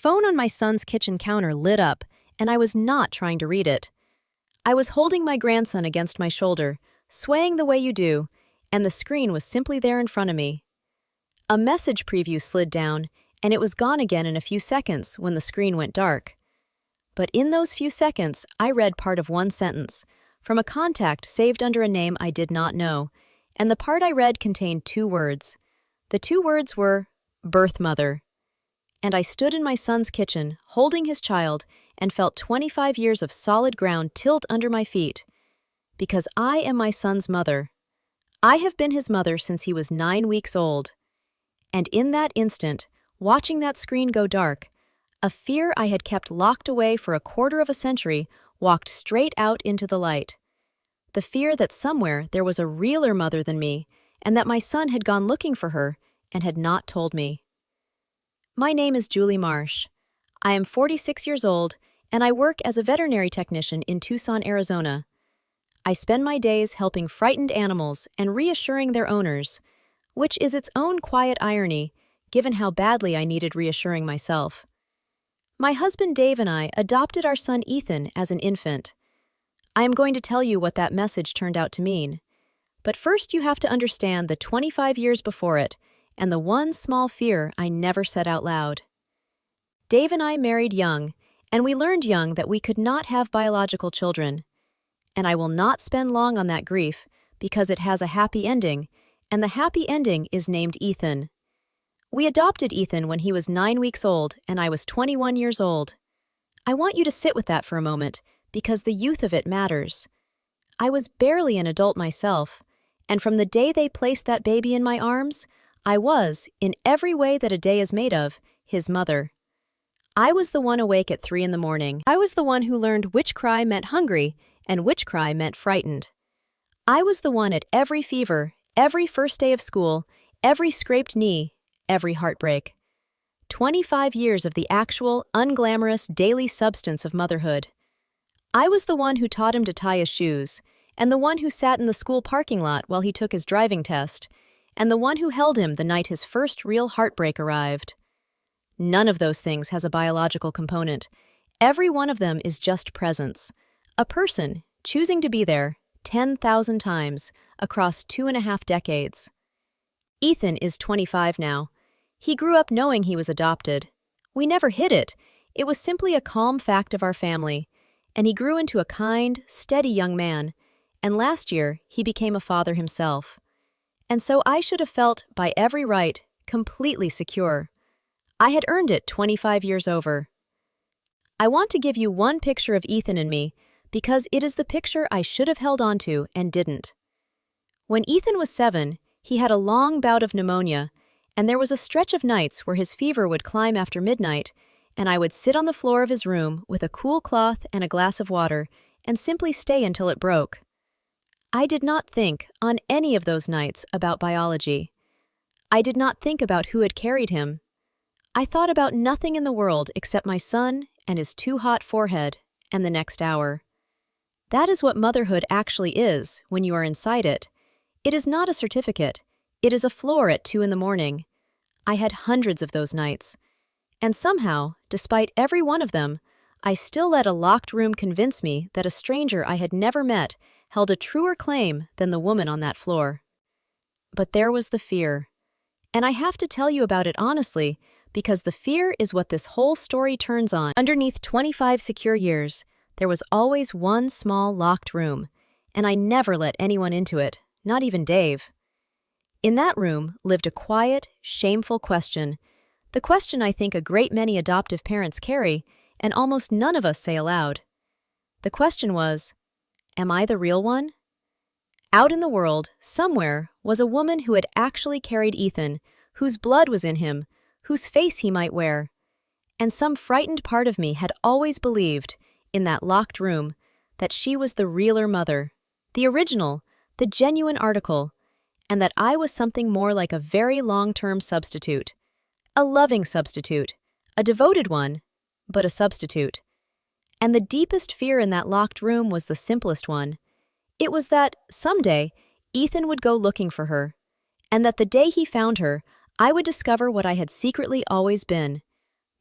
phone on my son's kitchen counter lit up, and I was not trying to read it. I was holding my grandson against my shoulder, swaying the way you do, and the screen was simply there in front of me. A message preview slid down, and it was gone again in a few seconds when the screen went dark. But in those few seconds, I read part of one sentence, from a contact saved under a name I did not know, and the part I read contained 2 words. The 2 words were, birth mother. And I stood in my son's kitchen, holding his child, and felt 25 years of solid ground tilt under my feet. Because I am my son's mother. I have been his mother since he was 9 weeks old. And in that instant, watching that screen go dark, a fear I had kept locked away for a quarter of a century walked straight out into the light. The fear that somewhere there was a realer mother than me, and that my son had gone looking for her and had not told me. My name is Julie Marsh. I am 46 years old, and I work as a veterinary technician in Tucson, Arizona. I spend my days helping frightened animals and reassuring their owners, which is its own quiet irony, given how badly I needed reassuring myself. My husband Dave and I adopted our son Ethan as an infant. I am going to tell you what that message turned out to mean. But first you have to understand the 25 years before it and the one small fear I never said out loud. Dave and I married young, and we learned young that we could not have biological children. And I will not spend long on that grief because it has a happy ending, and the happy ending is named Ethan. We adopted Ethan when he was 9 weeks old and I was 21 years old. I want you to sit with that for a moment because the youth of it matters. I was barely an adult myself, and from the day they placed that baby in my arms, I was, in every way that a day is made of, his mother. I was the one awake at 3 in the morning. I was the one who learned which cry meant hungry and which cry meant frightened. I was the one at every fever, every first day of school, every scraped knee, every heartbreak. 25 years of the actual, unglamorous, daily substance of motherhood. I was the one who taught him to tie his shoes, and the one who sat in the school parking lot while he took his driving test, and the one who held him the night his first real heartbreak arrived. None of those things has a biological component. Every one of them is just presence. A person choosing to be there 10,000 times across 2.5 decades. Ethan is 25 now. He grew up knowing he was adopted. We never hid it. It was simply a calm fact of our family. And he grew into a kind, steady young man. And last year, he became a father himself. And so I should have felt, by every right, completely secure. I had earned it 25 years over. I want to give you one picture of Ethan and me, because it is the picture I should have held on to and didn't. When Ethan was 7, he had a long bout of pneumonia, and there was a stretch of nights where his fever would climb after midnight, and I would sit on the floor of his room with a cool cloth and a glass of water and simply stay until it broke. I did not think, on any of those nights, about biology. I did not think about who had carried him. I thought about nothing in the world except my son and his too hot forehead and the next hour. That is what motherhood actually is when you are inside it. It is not a certificate. It is a floor at 2 in the morning. I had hundreds of those nights. And somehow, despite every one of them, I still let a locked room convince me that a stranger I had never met held a truer claim than the woman on that floor. But there was the fear. And I have to tell you about it honestly, because the fear is what this whole story turns on. Underneath 25 secure years, there was always one small locked room, and I never let anyone into it, not even Dave. In that room lived a quiet, shameful question, the question I think a great many adoptive parents carry, and almost none of us say aloud. The question was, am I the real one? Out in the world, somewhere, was a woman who had actually carried Ethan, whose blood was in him, whose face he might wear. And some frightened part of me had always believed, in that locked room, that she was the realer mother, the original, the genuine article, and that I was something more like a very long-term substitute. A loving substitute, a devoted one, but a substitute. And the deepest fear in that locked room was the simplest one. It was that, someday, Ethan would go looking for her, and that the day he found her, I would discover what I had secretly always been,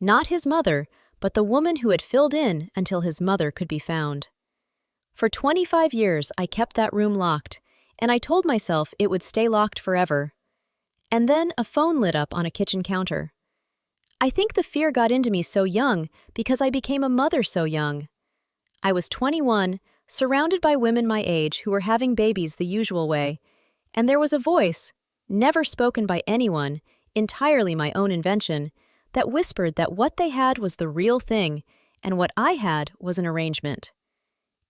Not his mother, but the woman who had filled in until his mother could be found. For 25 years, I kept that room locked, and I told myself it would stay locked forever. And then a phone lit up on a kitchen counter. I think the fear got into me so young because I became a mother so young. I was 21, surrounded by women my age who were having babies the usual way, and there was a voice, never spoken by anyone, entirely my own invention, that whispered that what they had was the real thing, and what I had was an arrangement.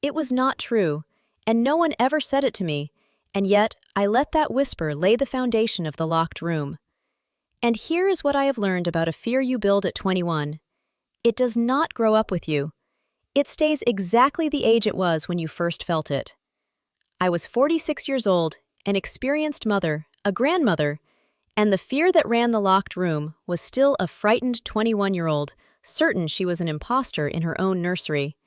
It was not true, and no one ever said it to me, and yet I let that whisper lay the foundation of the locked room. And here is what I have learned about a fear you build at 21. It does not grow up with you. It stays exactly the age it was when you first felt it. I was 46 years old, an experienced mother, a grandmother, and the fear that ran the locked room was still a frightened 21-year-old, certain she was an imposter in her own nursery.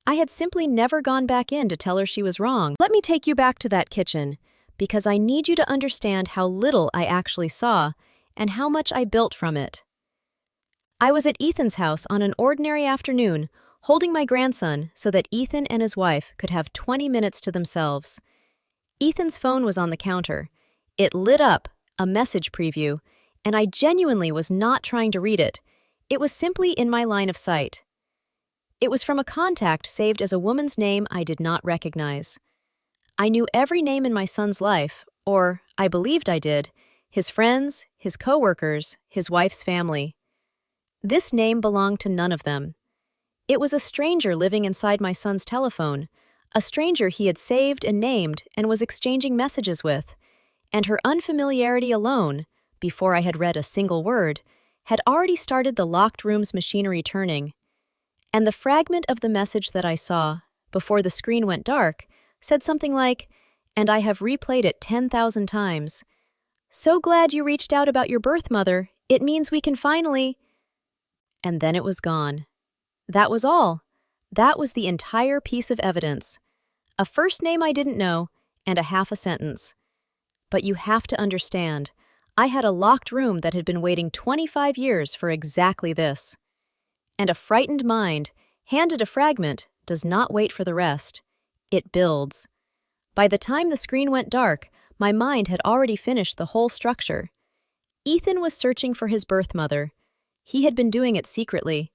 I had simply never gone back in to tell her she was wrong. Let me take you back to that kitchen, because I need you to understand how little I actually saw and how much I built from it. I was at Ethan's house on an ordinary afternoon, holding my grandson so that Ethan and his wife could have 20 minutes to themselves. Ethan's phone was on the counter. It lit up, a message preview, and I genuinely was not trying to read it. It was simply in my line of sight. It was from a contact saved as a woman's name I did not recognize. I knew every name in my son's life, or I believed I did, his friends, his coworkers, his wife's family. This name belonged to none of them. It was a stranger living inside my son's telephone, a stranger he had saved and named and was exchanging messages with, and her unfamiliarity alone, before I had read a single word, had already started the locked room's machinery turning. And the fragment of the message that I saw, before the screen went dark, said something like, "And I have replayed it 10,000 times. So glad you reached out about your birth mother. It means we can finally..." And then it was gone. That was all. That was the entire piece of evidence. A first name I didn't know, and a half a sentence. But you have to understand, I had a locked room that had been waiting 25 years for exactly this. And a frightened mind, handed a fragment, does not wait for the rest. It builds. By the time the screen went dark, my mind had already finished the whole structure. Ethan was searching for his birth mother. He had been doing it secretly.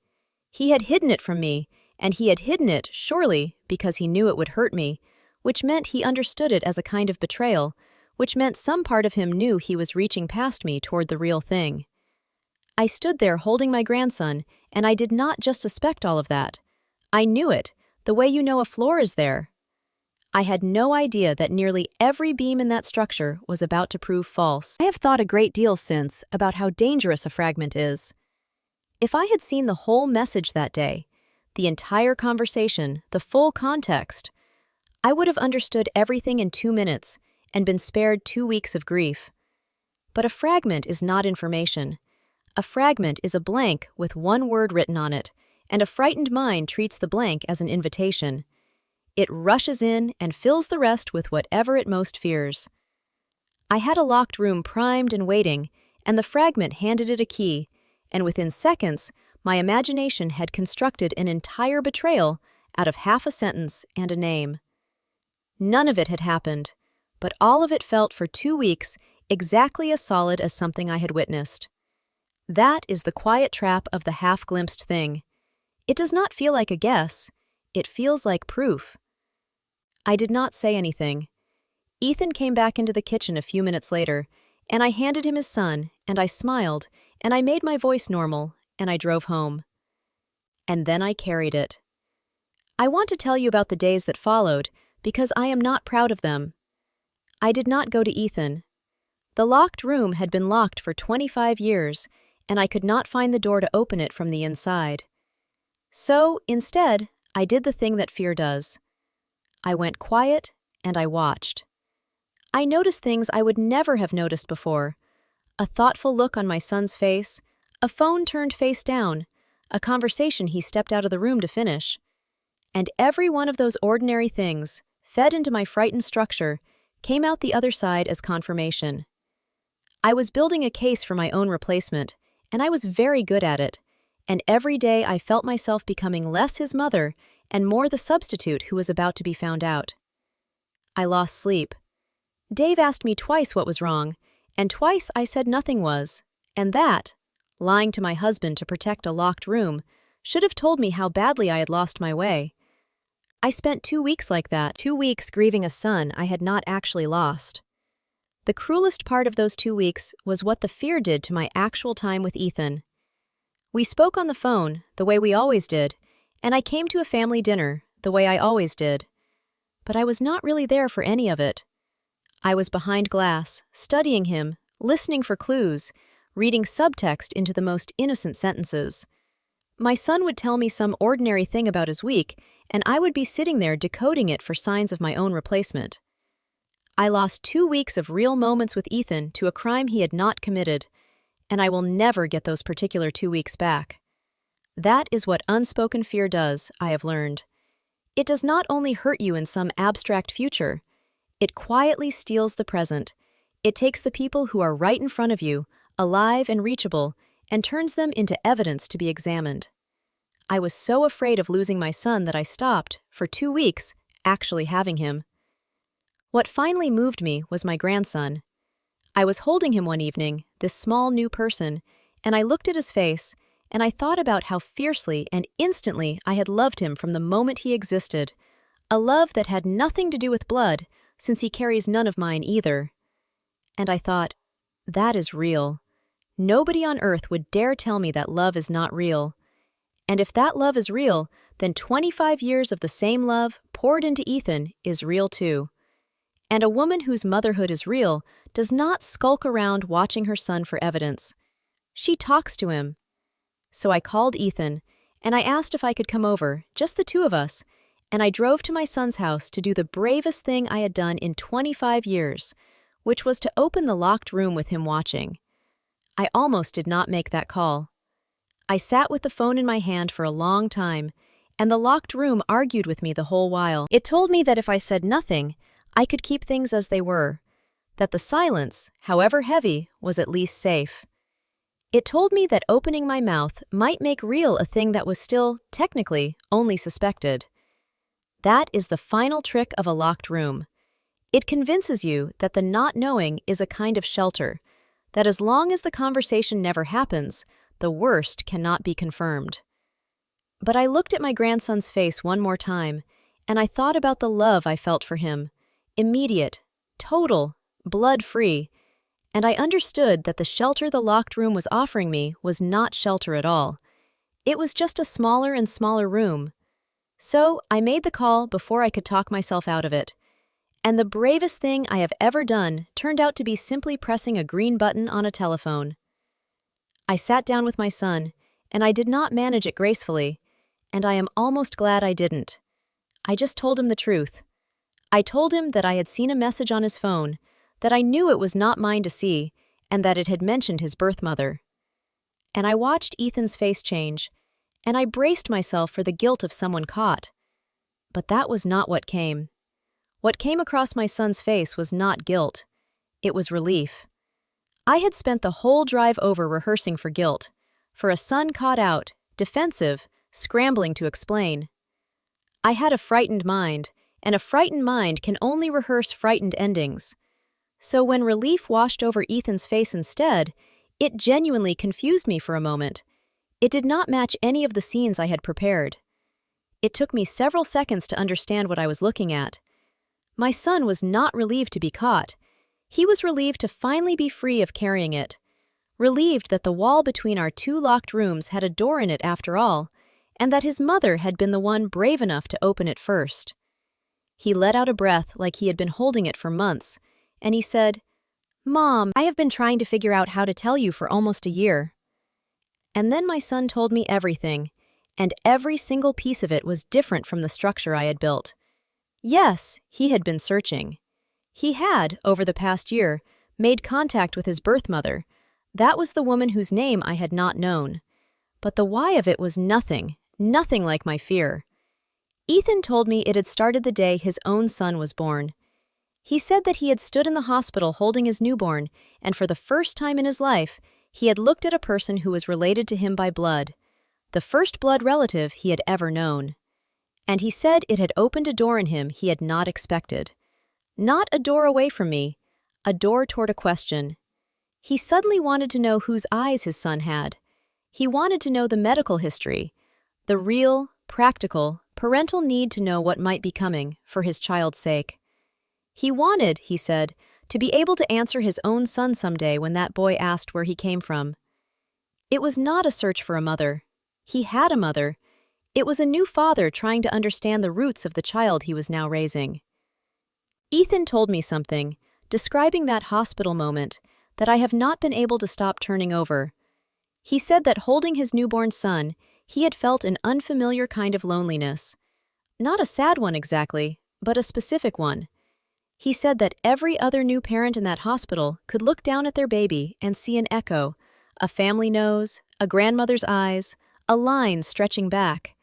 He had hidden it from me, and he had hidden it, surely, because he knew it would hurt me, which meant he understood it as a kind of betrayal, which meant some part of him knew he was reaching past me toward the real thing. I stood there holding my grandson, and I did not just suspect all of that. I knew it, the way you know a floor is there. I had no idea that nearly every beam in that structure was about to prove false. I have thought a great deal since about how dangerous a fragment is. If I had seen the whole message that day, the entire conversation, the full context, I would have understood everything in 2 minutes and been spared 2 weeks of grief. But a fragment is not information. A fragment is a blank with one word written on it, and a frightened mind treats the blank as an invitation. It rushes in and fills the rest with whatever it most fears. I had a locked room primed and waiting, and the fragment handed it a key, and within seconds, my imagination had constructed an entire betrayal out of half a sentence and a name. None of it had happened, but all of it felt for 2 weeks exactly as solid as something I had witnessed. That is the quiet trap of the half-glimpsed thing. It does not feel like a guess. It feels like proof. I did not say anything. Ethan came back into the kitchen a few minutes later, and I handed him his son, and I smiled, and I made my voice normal, and I drove home. And then I carried it. I want to tell you about the days that followed, because I am not proud of them. I did not go to Ethan. The locked room had been locked for 25 years, and I could not find the door to open it from the inside. So, instead, I did the thing that fear does. I went quiet, and I watched. I noticed things I would never have noticed before. A thoughtful look on my son's face, a phone turned face down, a conversation he stepped out of the room to finish. And every one of those ordinary things, fed into my frightened structure, came out the other side as confirmation. I was building a case for my own replacement, and I was very good at it, and every day I felt myself becoming less his mother and more the substitute who was about to be found out. I lost sleep. Dave asked me twice what was wrong, and twice I said nothing was, and that, lying to my husband to protect a locked room, should have told me how badly I had lost my way. I spent 2 weeks like that, 2 weeks grieving a son I had not actually lost. The cruelest part of those 2 weeks was what the fear did to my actual time with Ethan. We spoke on the phone, the way we always did, and I came to a family dinner, the way I always did. But I was not really there for any of it. I was behind glass, studying him, listening for clues, reading subtext into the most innocent sentences. My son would tell me some ordinary thing about his week, and I would be sitting there decoding it for signs of my own replacement. I lost 2 weeks of real moments with Ethan to a crime he had not committed, and I will never get those particular 2 weeks back. That is what unspoken fear does, I have learned. It does not only hurt you in some abstract future, it quietly steals the present. It takes the people who are right in front of you, alive and reachable, and turns them into evidence to be examined. I was so afraid of losing my son that I stopped, for 2 weeks, actually having him. What finally moved me was my grandson. I was holding him one evening, this small new person, and I looked at his face, and I thought about how fiercely and instantly I had loved him from the moment he existed, a love that had nothing to do with blood, since he carries none of mine either. And I thought, that is real. Nobody on earth would dare tell me that love is not real. And if that love is real, then 25 years of the same love poured into Ethan is real too. And a woman whose motherhood is real does not skulk around watching her son for evidence. She talks to him. So I called Ethan, and I asked if I could come over, just the two of us, and I drove to my son's house to do the bravest thing I had done in 25 years, which was to open the locked room with him watching. I almost did not make that call. I sat with the phone in my hand for a long time, and the locked room argued with me the whole while. It told me that if I said nothing, I could keep things as they were, that the silence, however heavy, was at least safe. It told me that opening my mouth might make real a thing that was still, technically, only suspected. That is the final trick of a locked room. It convinces you that the not knowing is a kind of shelter, that as long as the conversation never happens, the worst cannot be confirmed. But I looked at my grandson's face one more time, and I thought about the love I felt for him, immediate, total, blood-free, and I understood that the shelter the locked room was offering me was not shelter at all. It was just a smaller and smaller room. So I made the call before I could talk myself out of it. And the bravest thing I have ever done turned out to be simply pressing a green button on a telephone. I sat down with my son, and I did not manage it gracefully, and I am almost glad I didn't. I just told him the truth. I told him that I had seen a message on his phone, that I knew it was not mine to see, and that it had mentioned his birth mother. And I watched Ethan's face change, and I braced myself for the guilt of someone caught. But that was not what came. What came across my son's face was not guilt. It was relief. I had spent the whole drive over rehearsing for guilt, for a son caught out, defensive, scrambling to explain. I had a frightened mind, and a frightened mind can only rehearse frightened endings. So when relief washed over Ethan's face instead, it genuinely confused me for a moment. It did not match any of the scenes I had prepared. It took me several seconds to understand what I was looking at. My son was not relieved to be caught. He was relieved to finally be free of carrying it. Relieved that the wall between our two locked rooms had a door in it after all, and that his mother had been the one brave enough to open it first. He let out a breath like he had been holding it for months, and he said, "Mom, I have been trying to figure out how to tell you for almost a year." And then my son told me everything, and every single piece of it was different from the structure I had built. Yes, he had been searching. He had, over the past year, made contact with his birth mother. That was the woman whose name I had not known. But the why of it was nothing like my fear. Ethan told me it had started the day his own son was born. He said that he had stood in the hospital holding his newborn, and for the first time in his life, he had looked at a person who was related to him by blood. the first blood relative he had ever known. And he said it had opened a door in him he had not expected. Not a door away from me, a door toward a question. He suddenly wanted to know whose eyes his son had. He wanted to know the medical history, the real, practical, parental need to know what might be coming for his child's sake. He wanted, he said, to be able to answer his own son someday when that boy asked where he came from. It was not a search for a mother. He had a mother. It was a new father trying to understand the roots of the child he was now raising. Ethan told me something, describing that hospital moment, that I have not been able to stop turning over. He said that holding his newborn son, he had felt an unfamiliar kind of loneliness. Not a sad one exactly, but a specific one. He said that every other new parent in that hospital could look down at their baby and see an echo, a family nose, a grandmother's eyes, a line stretching back.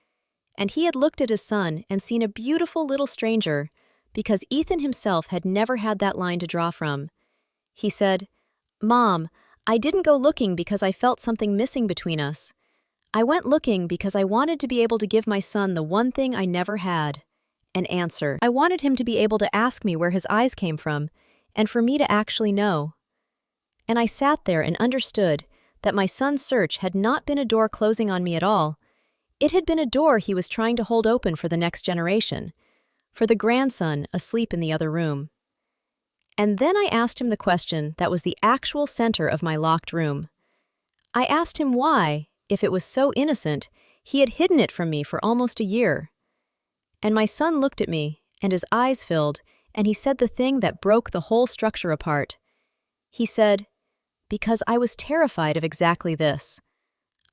And he had looked at his son and seen a beautiful little stranger, because Ethan himself had never had that line to draw from. He said, "Mom, I didn't go looking because I felt something missing between us. I went looking because I wanted to be able to give my son the one thing I never had, an answer. I wanted him to be able to ask me where his eyes came from, and for me to actually know." And I sat there and understood that my son's search had not been a door closing on me at all. It had been a door he was trying to hold open for the next generation, for the grandson asleep in the other room. And then I asked him the question that was the actual center of my locked room. I asked him why, if it was so innocent, he had hidden it from me for almost a year. And my son looked at me, and his eyes filled, and he said the thing that broke the whole structure apart. He said, "Because I was terrified of exactly this.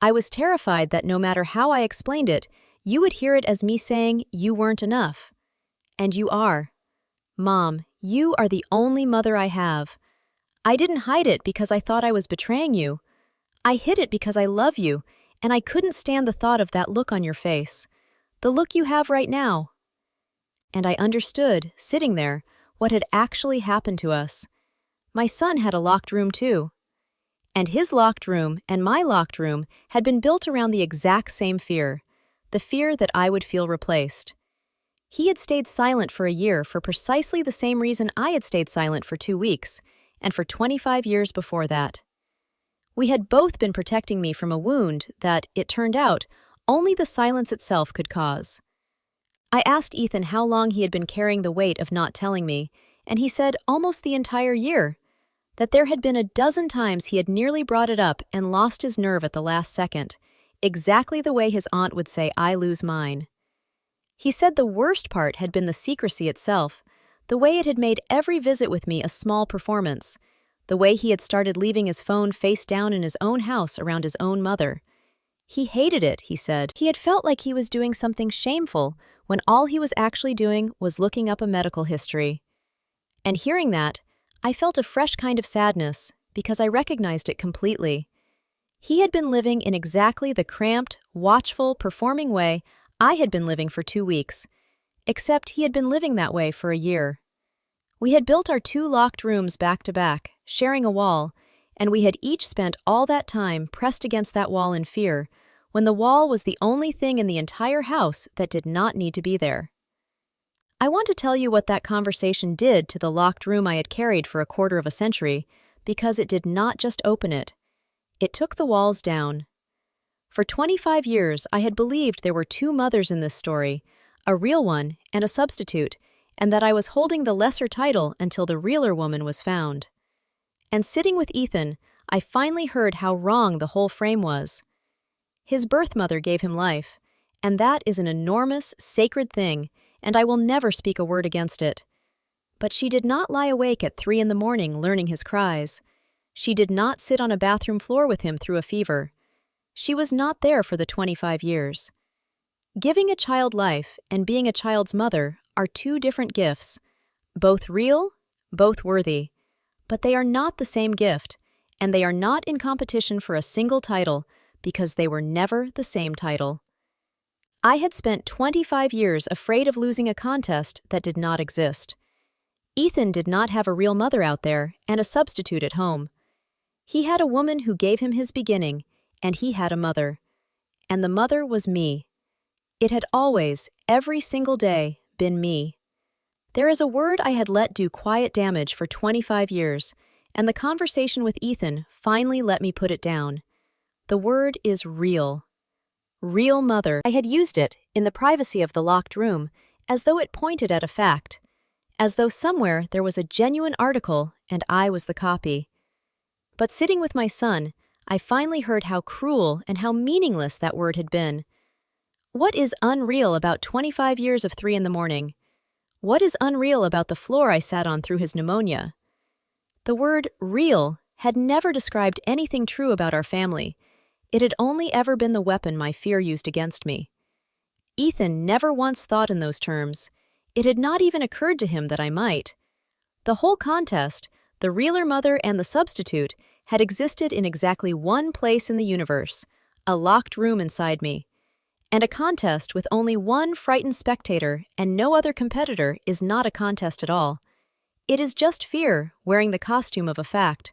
I was terrified that no matter how I explained it, you would hear it as me saying you weren't enough. And you are. Mom, you are the only mother I have. I didn't hide it because I thought I was betraying you. I hid it because I love you, and I couldn't stand the thought of that look on your face, the look you have right now." And I understood, sitting there, what had actually happened to us. My son had a locked room too. And his locked room and my locked room had been built around the exact same fear, the fear that I would feel replaced. He had stayed silent for a year for precisely the same reason I had stayed silent for 2 weeks, and for 25 years before that. We had both been protecting me from a wound that, it turned out, only the silence itself could cause. I asked Ethan how long he had been carrying the weight of not telling me, and he said almost the entire year, that there had been a dozen times he had nearly brought it up and lost his nerve at the last second, exactly the way his aunt would say I lose mine. He said the worst part had been the secrecy itself, the way it had made every visit with me a small performance, the way he had started leaving his phone face down in his own house around his own mother. He hated it, he said. He had felt like he was doing something shameful when all he was actually doing was looking up a medical history. And hearing that, I felt a fresh kind of sadness because I recognized it completely. He had been living in exactly the cramped, watchful, performing way I had been living for 2 weeks, except he had been living that way for a year. We had built our 2 locked rooms back to back, sharing a wall, and we had each spent all that time pressed against that wall in fear, when the wall was the only thing in the entire house that did not need to be there. I want to tell you what that conversation did to the locked room I had carried for a quarter of a century, because it did not just open it. It took the walls down. For 25 years, I had believed there were 2 mothers in this story, a real one and a substitute, and that I was holding the lesser title until the realer woman was found. And sitting with Ethan, I finally heard how wrong the whole frame was. His birth mother gave him life, and that is an enormous, sacred thing, and I will never speak a word against it. But she did not lie awake at 3 in the morning learning his cries. She did not sit on a bathroom floor with him through a fever. She was not there for the 25 years. Giving a child life and being a child's mother are 2 different gifts, both real, both worthy, but they are not the same gift, and they are not in competition for a single title because they were never the same title. I had spent 25 years afraid of losing a contest that did not exist. Ethan did not have a real mother out there and a substitute at home. He had a woman who gave him his beginning, and he had a mother. and the mother was me. It had always, every single day, been me. There is a word I had let do quiet damage for 25 years, and the conversation with Ethan finally let me put it down. The word is real. Real mother. I had used it, in the privacy of the locked room, as though it pointed at a fact. As though somewhere there was a genuine article and I was the copy. But sitting with my son, I finally heard how cruel and how meaningless that word had been. What is unreal about 25 years of 3 in the morning? What is unreal about the floor I sat on through his pneumonia? The word real had never described anything true about our family. It had only ever been the weapon my fear used against me. Ethan never once thought in those terms. It had not even occurred to him that I might. The whole contest, the realer mother and the substitute, had existed in exactly one place in the universe, a locked room inside me. And a contest with only one frightened spectator and no other competitor is not a contest at all. It is just fear wearing the costume of a fact.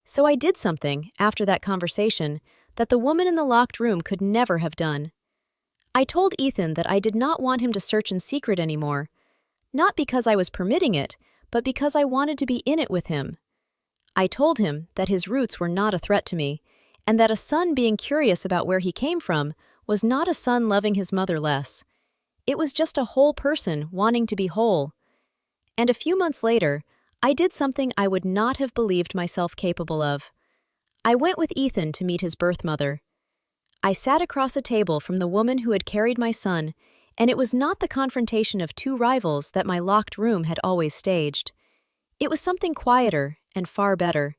So I did something, after that conversation, that the woman in the locked room could never have done. I told Ethan that I did not want him to search in secret anymore, not because I was permitting it, but because I wanted to be in it with him. I told him that his roots were not a threat to me, and that a son being curious about where he came from was not a son loving his mother less. It was just a whole person wanting to be whole. And a few months later, I did something I would not have believed myself capable of. I went with Ethan to meet his birth mother. I sat across a table from the woman who had carried my son, and it was not the confrontation of two rivals that my locked room had always staged. It was something quieter and far better.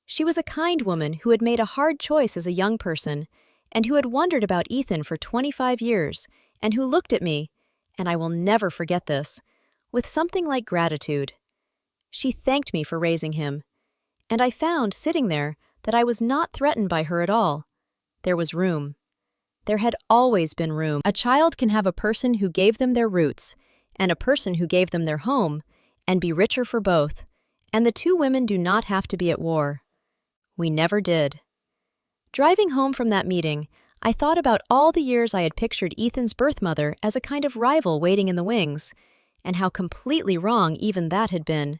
She was a kind woman who had made a hard choice as a young person, and who had wondered about Ethan for 25 years, and who looked at me, and I will never forget this, with something like gratitude. She thanked me for raising him, and I found, sitting there, that I was not threatened by her at all. There was room. There had always been room. A child can have a person who gave them their roots, and a person who gave them their home, and be richer for both, and the two women do not have to be at war. We never did. Driving home from that meeting, I thought about all the years I had pictured Ethan's birth mother as a kind of rival waiting in the wings, and how completely wrong even that had been.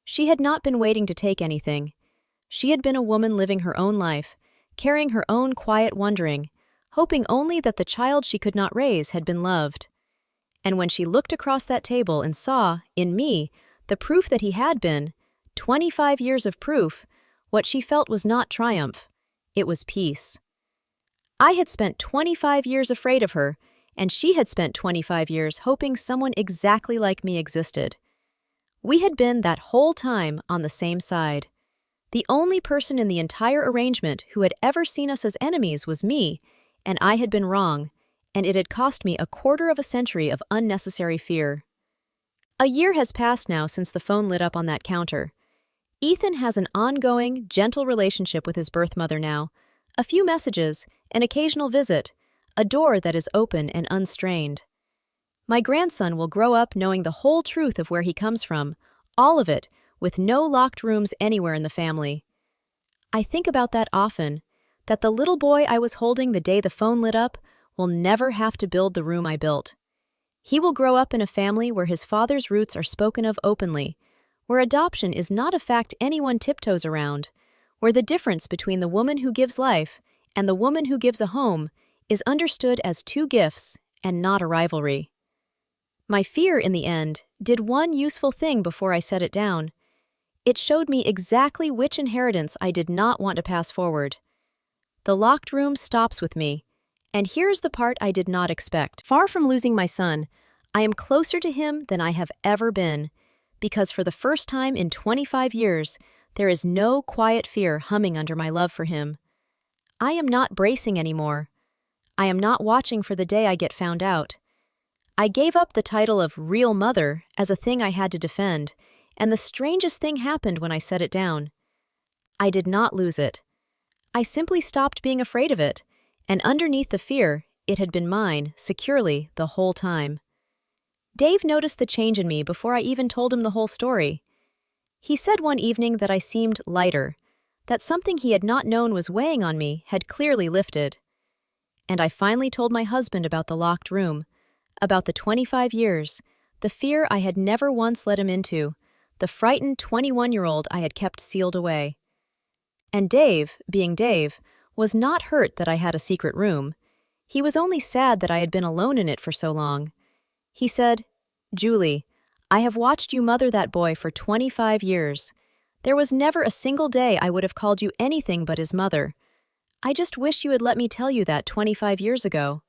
She had not been waiting to take anything. She had been a woman living her own life, carrying her own quiet wondering, hoping only that the child she could not raise had been loved. And when she looked across that table and saw, in me, the proof that he had been, 25 years of proof, what she felt was not triumph. It was peace. I had spent 25 years afraid of her, and she had spent 25 years hoping someone exactly like me existed. We had been that whole time on the same side. The only person in the entire arrangement who had ever seen us as enemies was me, and I had been wrong, and it had cost me a quarter of a century of unnecessary fear. A year has passed now since the phone lit up on that counter. Ethan has an ongoing, gentle relationship with his birth mother now, a few messages, an occasional visit, a door that is open and unstrained. My grandson will grow up knowing the whole truth of where he comes from, all of it, with no locked rooms anywhere in the family. I think about that often, that the little boy I was holding the day the phone lit up will never have to build the room I built. He will grow up in a family where his father's roots are spoken of openly, where adoption is not a fact anyone tiptoes around, where the difference between the woman who gives life and the woman who gives a home is understood as two gifts and not a rivalry. My fear, in the end, did one useful thing before I set it down. It showed me exactly which inheritance I did not want to pass forward. The locked room stops with me, and here's the part I did not expect. Far from losing my son, I am closer to him than I have ever been, because for the first time in 25 years, there is no quiet fear humming under my love for him. I am not bracing anymore. I am not watching for the day I get found out. I gave up the title of real mother as a thing I had to defend, and the strangest thing happened when I set it down. I did not lose it. I simply stopped being afraid of it, and underneath the fear, it had been mine, securely, the whole time. Dave noticed the change in me before I even told him the whole story. He said one evening that I seemed lighter, that something he had not known was weighing on me had clearly lifted. And I finally told my husband about the locked room, about the 25 years, the fear I had never once let him into, the frightened 21-year-old I had kept sealed away. And Dave, being Dave, was not hurt that I had a secret room. He was only sad that I had been alone in it for so long. He said, "Julie, I have watched you mother that boy for 25 years. There was never a single day I would have called you anything but his mother. I just wish you had let me tell you that 25 years ago."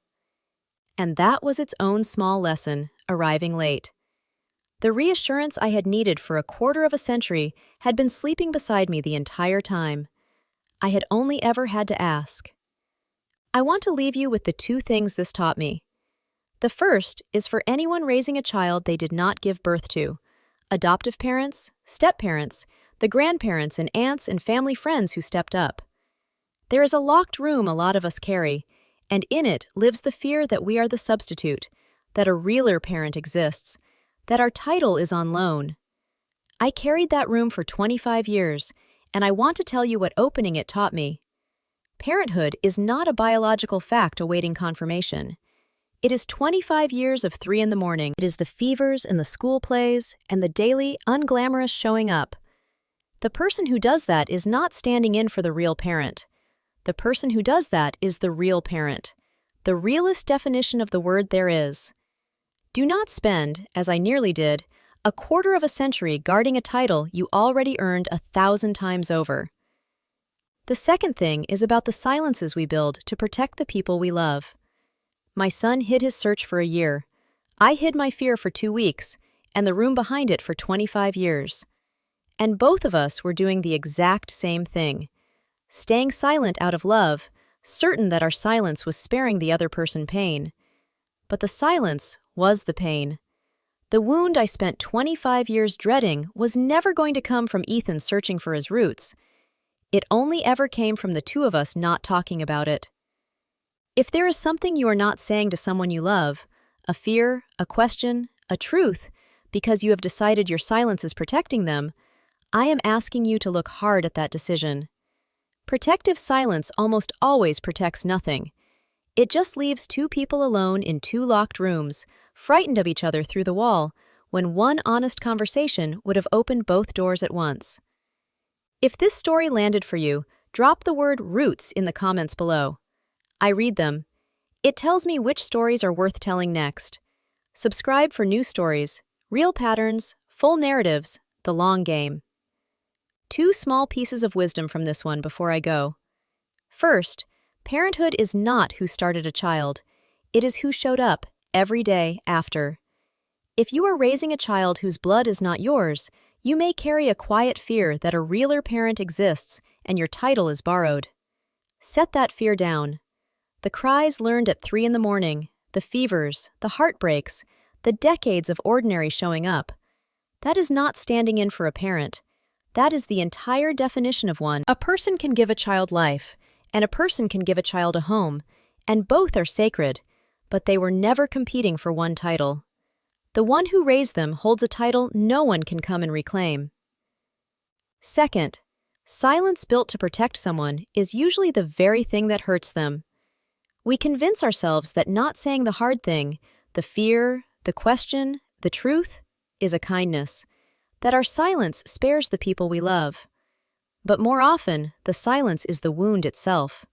And that was its own small lesson, arriving late. The reassurance I had needed for a quarter of a century had been sleeping beside me the entire time. I had only ever had to ask. I want to leave you with the two things this taught me. The first is for anyone raising a child they did not give birth to: adoptive parents, step-parents, the grandparents and aunts and family friends who stepped up. There is a locked room a lot of us carry, and in it lives the fear that we are the substitute, that a realer parent exists, that our title is on loan. I carried that room for 25 years, and I want to tell you what opening it taught me. Parenthood is not a biological fact awaiting confirmation. It is 25 years of 3 in the morning. It is the fevers and the school plays and the daily, unglamorous showing up. The person who does that is not standing in for the real parent. The person who does that is the real parent, the realest definition of the word there is. Do not spend, as I nearly did, a quarter of a century guarding a title you already earned 1,000 times over. The second thing is about the silences we build to protect the people we love. My son hid his search for a year. I hid my fear for 2 weeks, and the room behind it for 25 years. And both of us were doing the exact same thing. Staying silent out of love, certain that our silence was sparing the other person pain. But the silence was the pain. The wound I spent 25 years dreading was never going to come from Ethan searching for his roots. It only ever came from the two of us not talking about it. If there is something you are not saying to someone you love, a fear, a question, a truth, because you have decided your silence is protecting them, I am asking you to look hard at that decision. Protective silence almost always protects nothing. It just leaves two people alone in two locked rooms, frightened of each other through the wall, when one honest conversation would have opened both doors at once. If this story landed for you, drop the word roots in the comments below. I read them. It tells me which stories are worth telling next. Subscribe for new stories, real patterns, full narratives, the long game. 2 small pieces of wisdom from this one before I go. First, parenthood is not who started a child. It is who showed up every day after. If you are raising a child whose blood is not yours, you may carry a quiet fear that a realer parent exists and your title is borrowed. Set that fear down. The cries learned at 3 in the morning, the fevers, the heartbreaks, the decades of ordinary showing up. That is not standing in for a parent. That is the entire definition of one. A person can give a child life, and a person can give a child a home, and both are sacred, but they were never competing for one title. The one who raised them holds a title no one can come and reclaim. Second, silence built to protect someone is usually the very thing that hurts them. We convince ourselves that not saying the hard thing, the fear, the question, the truth, is a kindness, that our silence spares the people we love. But more often, the silence is the wound itself.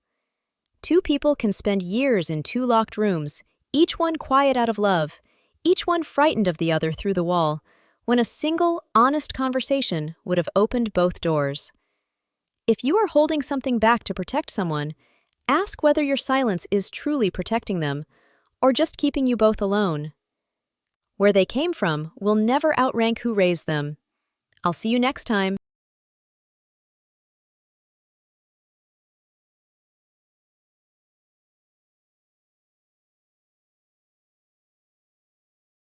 2 people can spend years in 2 locked rooms, each one quiet out of love, each one frightened of the other through the wall, when a single, honest conversation would have opened both doors. If you are holding something back to protect someone, ask whether your silence is truly protecting them, or just keeping you both alone. Where they came from will never outrank who raised them. I'll see you next time.